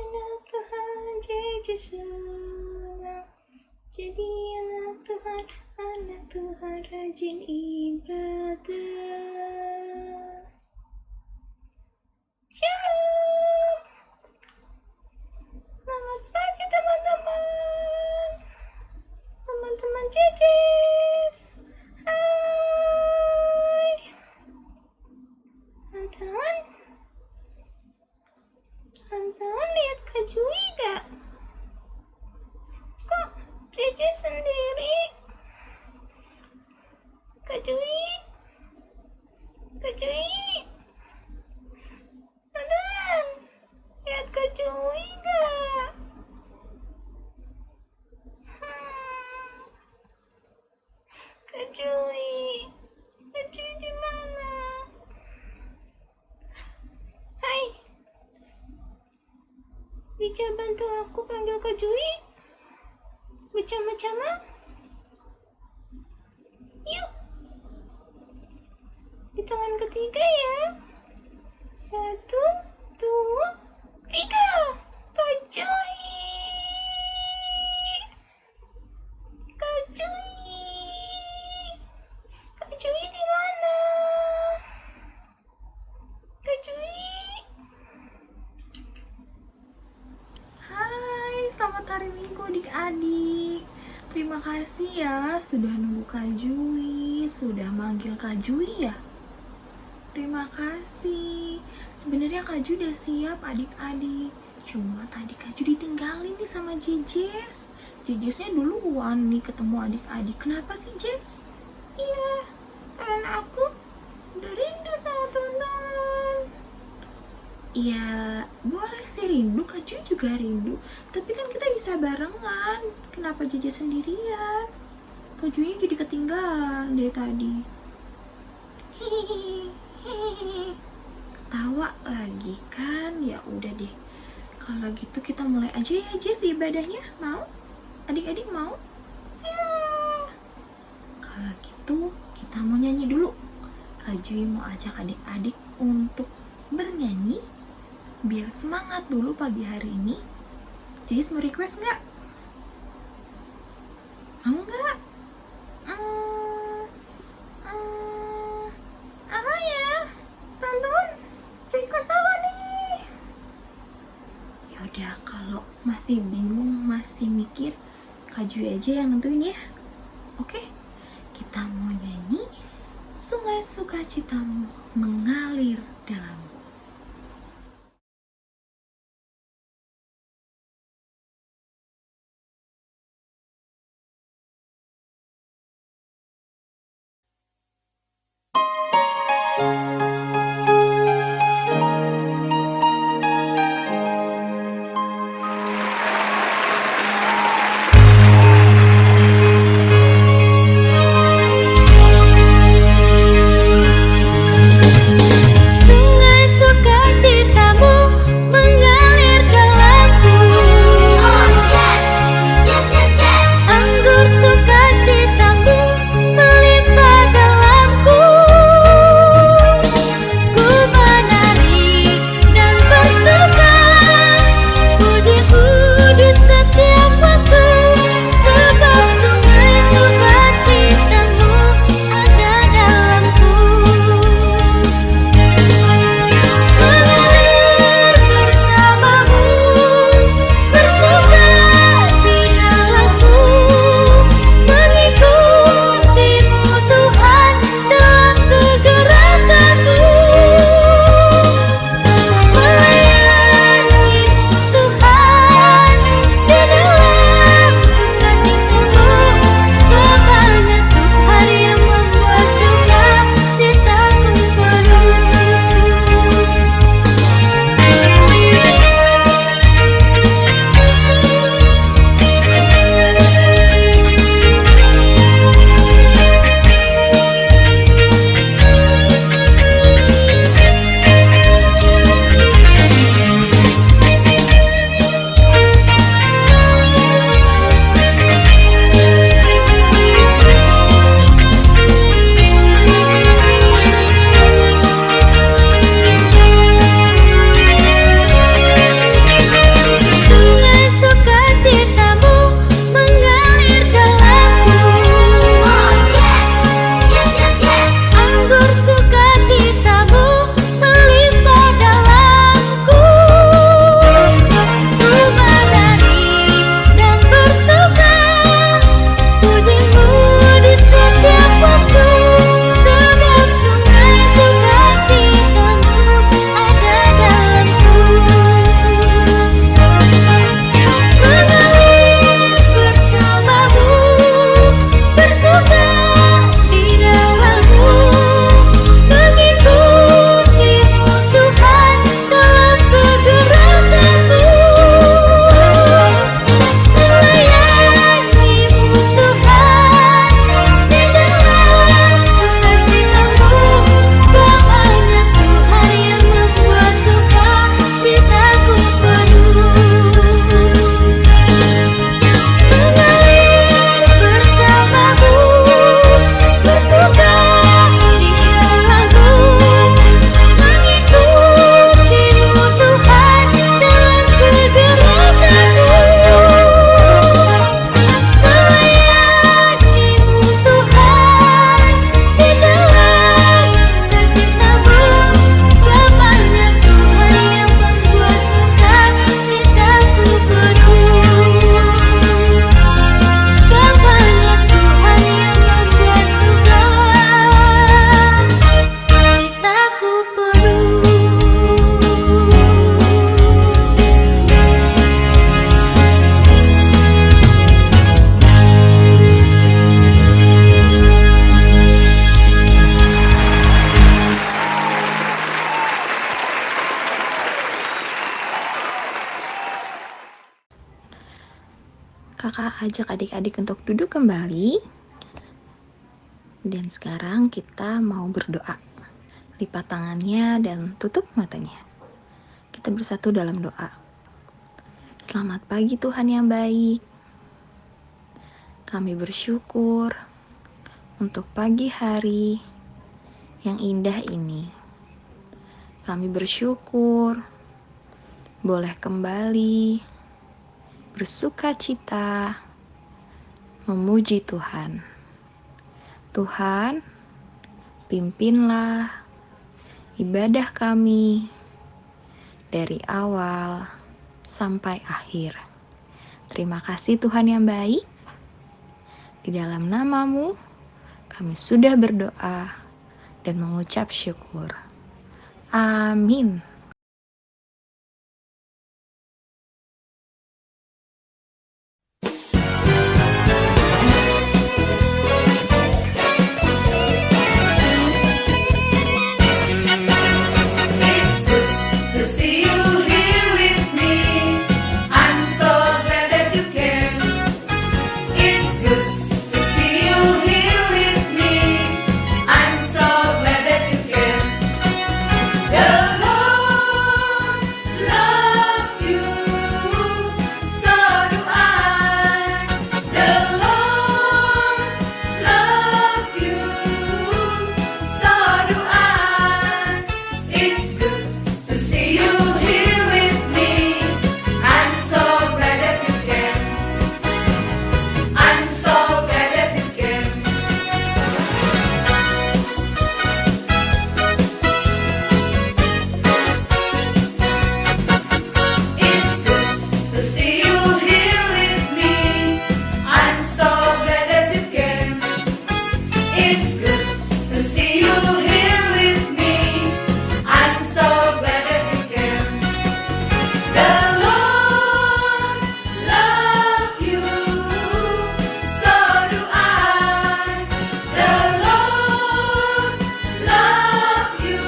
anak Tuhan, senang. Jadi anak Tuhan rajin ibadah. Shalom. Selamat pagi teman-teman. Teman-teman Jejes. Hai. Teman-teman lihat Kak Jui gak? Kok Jejes sendiri? Kak Jui. Teman, lihat Kak Jui gak? Kak Jui di mana? Hai, bisa bantu aku panggil Kak Jui? Bersama-sama? Yuk, di tangan ketiga ya. 1, 2, 3. Kak Jui. Kak Jui di mana? Kak Jui. Hai, selamat hari Minggu adik-adik. Terima kasih ya sudah nunggu Kak Jui, sudah manggil Kak Jui ya. Terima kasih. Sebenarnya Kak Jui udah siap adik-adik. Cuma tadi Kak Jui ditinggalin nih sama Jejes. Jejesnya duluan nih ketemu adik-adik. Kenapa sih Jess? Iya, karena aku udah rindu sama teman-teman. Iya, boleh sih rindu, Kak Jui juga rindu. Tapi kan kita bisa barengan. Kenapa Jejes sendirian? Kak Jui jadi ketinggalan dari tadi. Hihihi. Ketawa lagi kan? Ya udah deh. Kalau gitu kita mulai aja ya Jess ibadahnya. Mau? Adik-adik mau? Ya. Kalau gitu kita mau nyanyi dulu. Kak Jui mau ajak adik-adik untuk bernyanyi biar semangat dulu pagi hari ini. Jess mau request nggak? Mau nggak? Apa ya? Teman-teman, request apa nih? Yaudah, kalau masih bingung, masih mikir, Kak Jui aja yang nentuin ya. Oke? Kita mau nyanyi Sungai Sukacitamu mengalir dalamku. Sungai Kakak ajak adik-adik untuk duduk kembali. Dan sekarang kita mau berdoa. Lipat tangannya dan tutup matanya. Kita bersatu dalam doa. Selamat pagi Tuhan yang baik. Kami bersyukur untuk pagi hari yang indah ini. Kami bersyukur boleh kembali bersuka cita memuji Tuhan. Tuhan, pimpinlah ibadah kami dari awal sampai akhir. Terima kasih Tuhan yang baik. Di dalam nama-Mu kami sudah berdoa dan mengucap syukur. Amin. To see you here with me, I'm so glad that you came. It's good to see you here with me, I'm so glad that you came. The Lord loves you, so do I. The Lord loves you, so do I. It's good to see you here with me. I'm so glad that you came. I'm so glad that you came. It's good to see you here with me. I'm so glad that you came. It's good to see you here with me. I'm so glad that you came. The Lord loves you, so do I. The Lord loves you,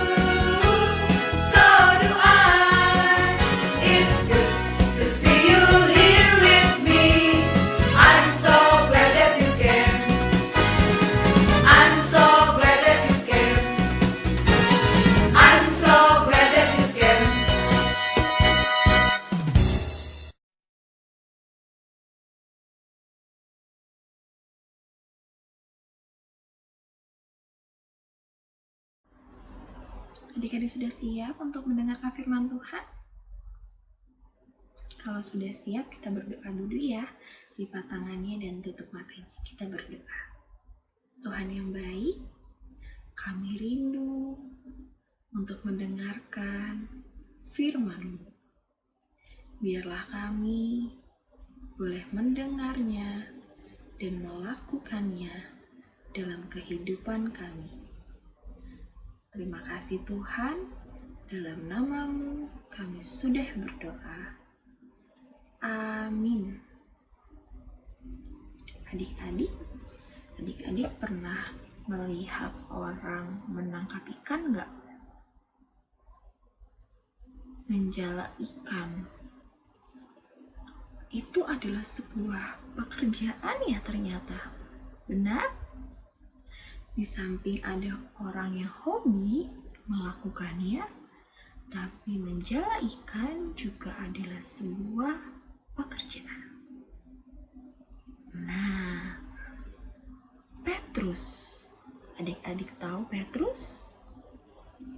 so do I. It's good to see you here with me. I'm so glad that you came. I'm so glad that you came. I'm so glad that you came. Adik-adik sudah siap untuk mendengarkan firman Tuhan? Kalau sudah siap, kita berdoa dulu ya. Lipat tangannya dan tutup matanya. Kita berdoa. Tuhan yang baik, kami rindu untuk mendengarkan firman-Mu. Biarlah kami boleh mendengarnya dan melakukannya dalam kehidupan kami. Terima kasih Tuhan, dalam nama-Mu kami sudah berdoa. Amin. Adik-adik pernah melihat orang menangkap ikan nggak? Menjala ikan itu adalah sebuah pekerjaan ya ternyata. Benar? Di samping ada orang yang hobi melakukannya, tapi menjala ikan juga adalah sebuah pekerjaan. Nah, Petrus, adik-adik tahu Petrus?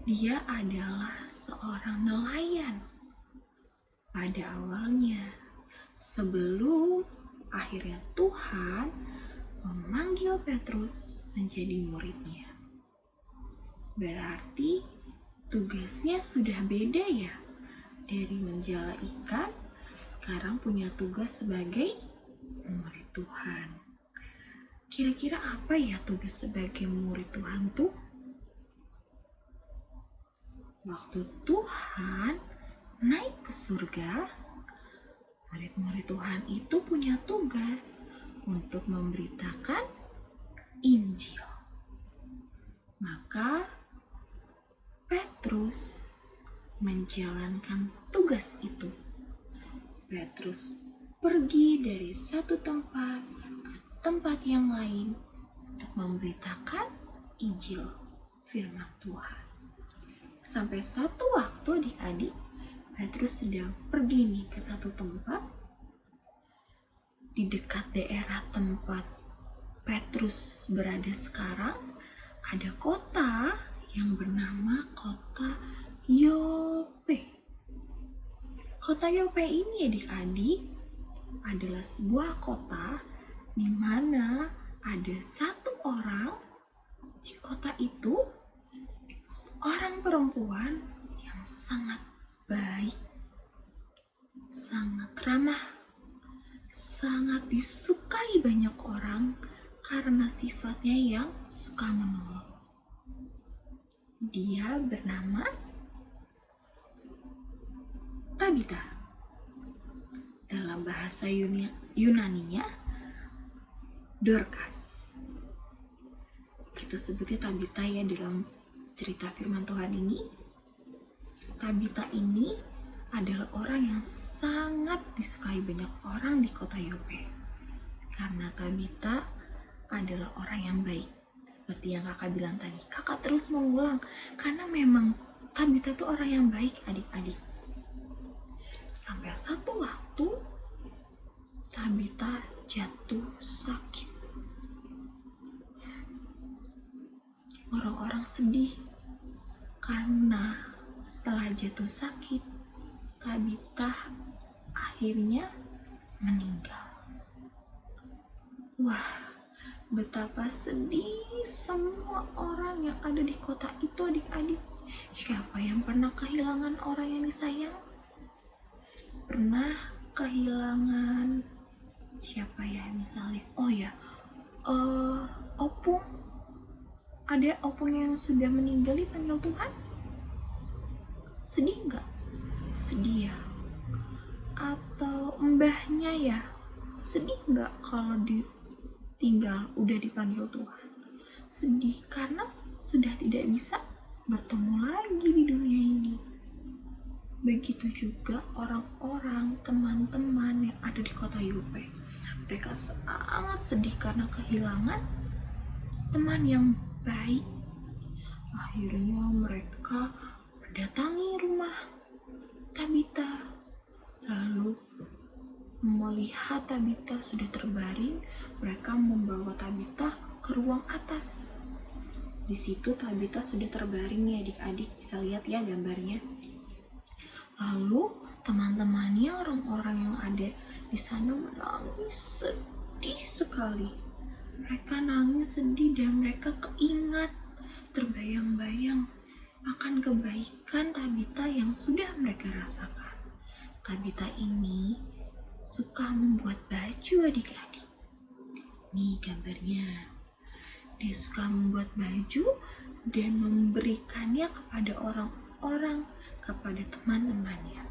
Dia adalah seorang nelayan. Pada awalnya, sebelum akhirnya Tuhan memanggil Petrus menjadi muridnya. Berarti tugasnya sudah beda ya. Dari menjala ikan, sekarang punya tugas sebagai murid Tuhan. Kira-kira apa ya tugas sebagai murid Tuhan tuh? Waktu Tuhan naik ke surga, murid-murid Tuhan itu punya tugas untuk memberitakan Injil. Maka Petrus menjalankan tugas itu. Petrus pergi dari satu tempat ke tempat yang lain untuk memberitakan Injil firman Tuhan. Sampai suatu waktu adik-adik, Petrus sedang pergi nih ke satu tempat. Di dekat daerah tempat Petrus berada sekarang, ada kota yang bernama kota Yope. Kota Yope ini adik-adik adalah sebuah kota di mana ada satu orang di kota itu, seorang perempuan yang sangat baik, sangat ramah, sangat disukai banyak orang karena sifatnya yang suka menolong. Dia bernama Tabita. Dalam bahasa Yunaninya Dorcas. Kita sebutnya Tabita ya dalam cerita firman Tuhan ini. Tabita ini adalah orang yang sangat disukai banyak orang di kota Yope. Karena Tabita adalah orang yang baik. Seperti yang kakak bilang tadi. Kakak terus mengulang. Karena memang Tabita itu orang yang baik adik-adik. Sampai satu waktu Tabita jatuh sakit. Orang-orang sedih karena setelah jatuh sakit, Tabita akhirnya meninggal. Wah, betapa sedih semua orang yang ada di kota itu adik-adik. Siapa yang pernah kehilangan orang yang disayang? Pernah kehilangan siapa ya misalnya? Oh ya, opung. Ada opung yang sudah meninggal dipanggil Tuhan? Sedih nggak? Sedih ya. Atau mbahnya ya, sedih nggak kalau ditinggal udah dipanggil Tuhan? Sedih karena sudah tidak bisa bertemu lagi di dunia ini. Begitu juga orang-orang, teman-teman yang ada di kota Yope. Mereka sangat sedih karena kehilangan teman yang baik. Akhirnya mereka mendatangi rumah Tabita. Lalu melihat Tabita sudah terbaring, mereka membawa Tabita ke ruang atas. Di situ Tabita sudah terbaring nih adik-adik, bisa lihat ya gambarnya. Lalu teman-temannya, orang-orang yang ada di sana menangis sedih sekali. Mereka nangis sedih dan mereka keingat, terbayang-bayang akan kebaikan Tabita yang sudah mereka rasakan. Tabita ini suka membuat baju adik-adik. Nih gambarnya. Dia suka membuat baju dan memberikannya kepada orang-orang, kepada teman-temannya.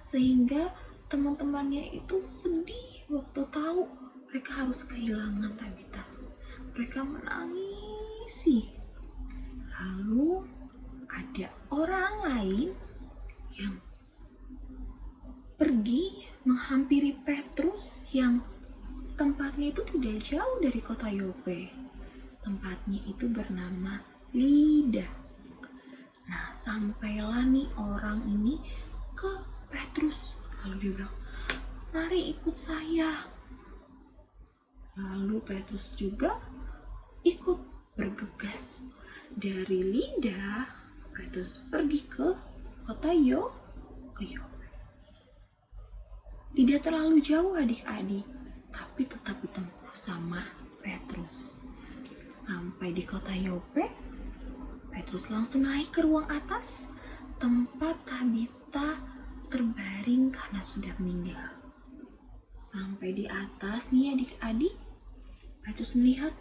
Sehingga teman-temannya itu sedih waktu tahu mereka harus kehilangan Tabita. Mereka menangis. Lalu ada orang lain yang pergi menghampiri Petrus yang tempatnya itu tidak jauh dari kota Yope. Tempatnya itu bernama Lida. Nah, sampailah nih orang ini ke Petrus. Lalu dia bilang, mari ikut saya. Lalu Petrus juga ikut bergegas. Dari Lida, Petrus pergi ke kota Yope. Tidak terlalu jauh adik-adik, tapi tetap ditempuh sama Petrus. Sampai di kota Yope, Petrus langsung naik ke ruang atas, tempat Tabita terbaring karena sudah meninggal. Sampai di atas nih adik-adik, Petrus melihat,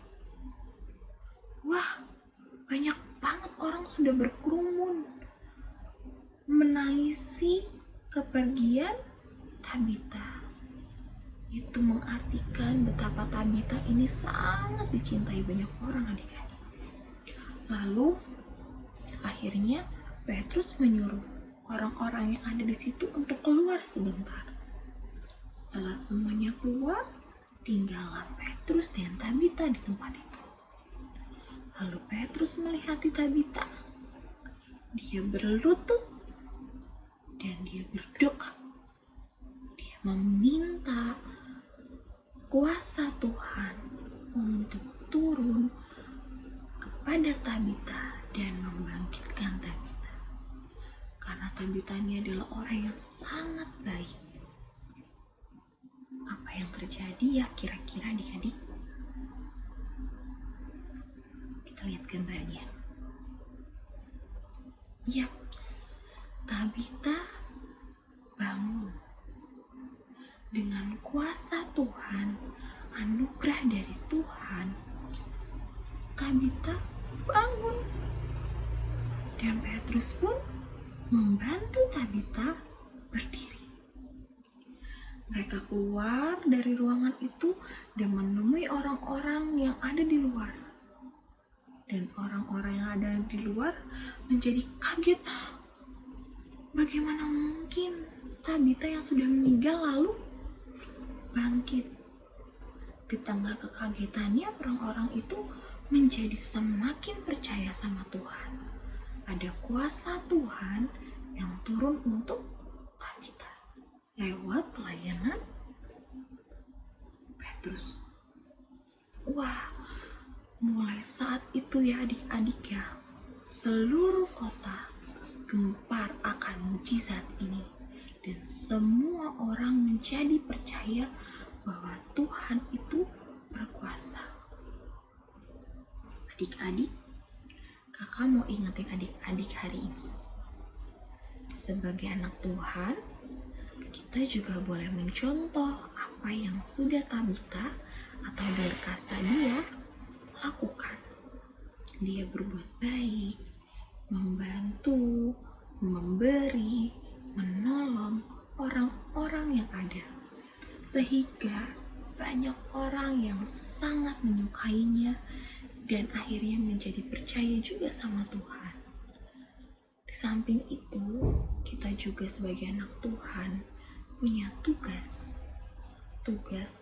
wah, banyak banget orang sudah berkerumun menangisi kepergian Tabita. Itu mengartikan betapa Tabita ini sangat dicintai banyak orang adik-adik. Lalu akhirnya Petrus menyuruh orang-orang yang ada di situ untuk keluar sebentar. Setelah semuanya keluar, tinggallah Petrus dan Tabita di tempat itu. Lalu Petrus melihat Tabita. Dia berlutut dan dia berdoa. Dia meminta kuasa Tuhan untuk turun kepada Tabita dan membangkitkan Tabita. Karena Tabita ini adalah orang yang sangat baik. Apa yang terjadi ya kira-kira adik-adik? Kita lihat gambarnya. Yaps, Tabita bangun. Dengan kuasa Tuhan, anugerah dari Tuhan, Tabita bangun. Dan Petrus pun membantu Tabita berdiri. Mereka keluar dari ruangan itu dan menemui orang-orang yang ada di luar. Dan orang-orang yang ada di luar menjadi kaget. Bagaimana mungkin Tabita yang sudah meninggal lalu bangkit? Di tengah kekagetannya, orang-orang itu menjadi semakin percaya sama Tuhan. Ada kuasa Tuhan yang turun untuk Tabita lewat pelayanan Petrus. Wah, mulai saat itu ya adik-adik ya, seluruh kota gempar akan mujizat ini. Dan semua orang menjadi percaya bahwa Tuhan itu berkuasa. Adik-adik, kakak mau ingetin adik-adik hari ini. Sebagai anak Tuhan, kita juga boleh mencontoh apa yang sudah Tabita atau Dorcas tadi ya lakukan. Dia berbuat baik, membantu, memberi, menolong orang-orang yang ada. Sehingga banyak orang yang sangat menyukainya dan akhirnya menjadi percaya juga sama Tuhan. Di samping itu, kita juga sebagai anak Tuhan punya tugas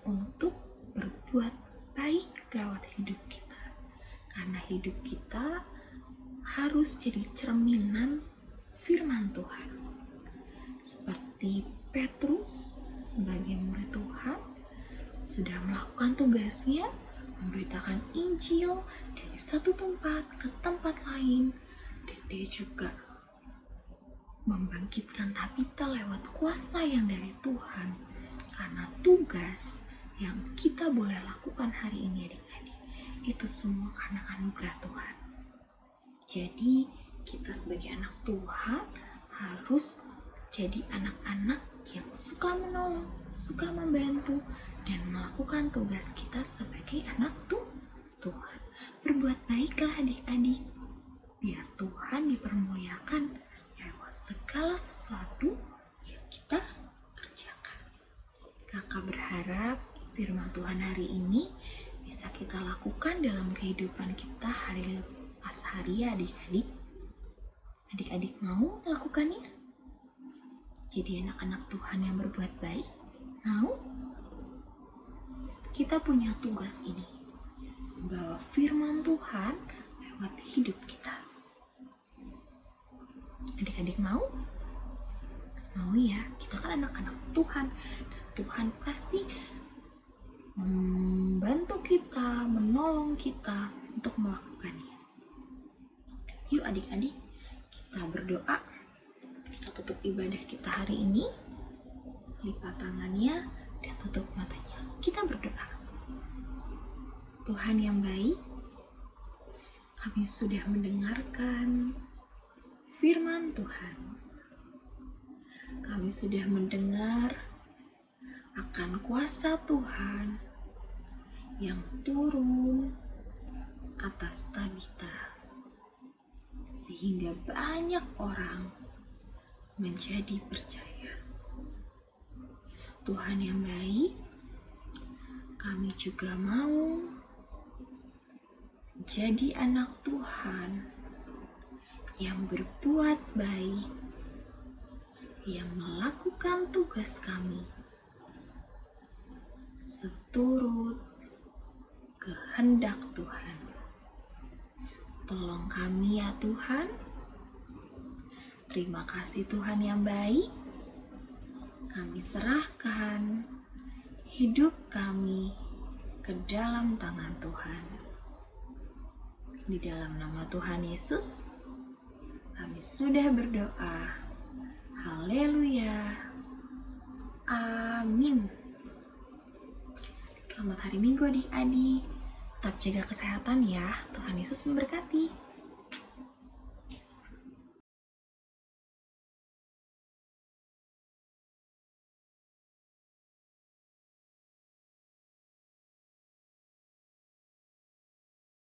untuk berbuat baik lewat hidup kita. Karena hidup kita harus jadi cerminan firman Tuhan. Seperti Petrus sebagai murid Tuhan sudah melakukan tugasnya memberitakan Injil dari satu tempat ke tempat lain, dan dia juga membangkitkan Tabita lewat kuasa yang dari Tuhan. Karena tugas yang kita boleh lakukan hari ini adik-adik, itu semua karena anugerah Tuhan. Jadi kita sebagai anak Tuhan harus jadi anak-anak yang suka menolong, suka membantu, dan melakukan tugas kita sebagai anak Tuhan. Berbuat baiklah adik-adik, biar Tuhan dipermuliakan lewat segala sesuatu yang kita kerjakan. Kakak berharap firman Tuhan hari ini bisa kita lakukan dalam kehidupan kita hari lepas hari ya adik-adik. Adik-adik mau melakukannya? Jadi anak-anak Tuhan yang berbuat baik? Mau? Kita punya tugas ini, membawa firman Tuhan lewat hidup kita. Adik-adik mau? Mau ya, kita kan anak-anak Tuhan, dan Tuhan pasti membantu kita, menolong kita untuk melakukannya. Yuk adik-adik, kita berdoa. Kita tutup ibadah kita hari ini, lipat tangannya dan tutup matanya. Kita berdoa. Tuhan yang baik, kami sudah mendengarkan firman Tuhan. Kami sudah mendengar akan kuasa Tuhan yang turun atas Tabita, sehingga banyak orang menjadi percaya. Tuhan yang baik, kami juga mau jadi anak Tuhan yang berbuat baik, yang melakukan tugas kami seturut kehendak Tuhan. Tolong kami ya Tuhan. Terima kasih Tuhan yang baik. Kami serahkan hidup kami ke dalam tangan Tuhan. Di dalam nama Tuhan Yesus, kami sudah berdoa. Haleluya. Amin. Selamat hari Minggu adik-adik. Tetap jaga kesehatan ya. Tuhan Yesus memberkati.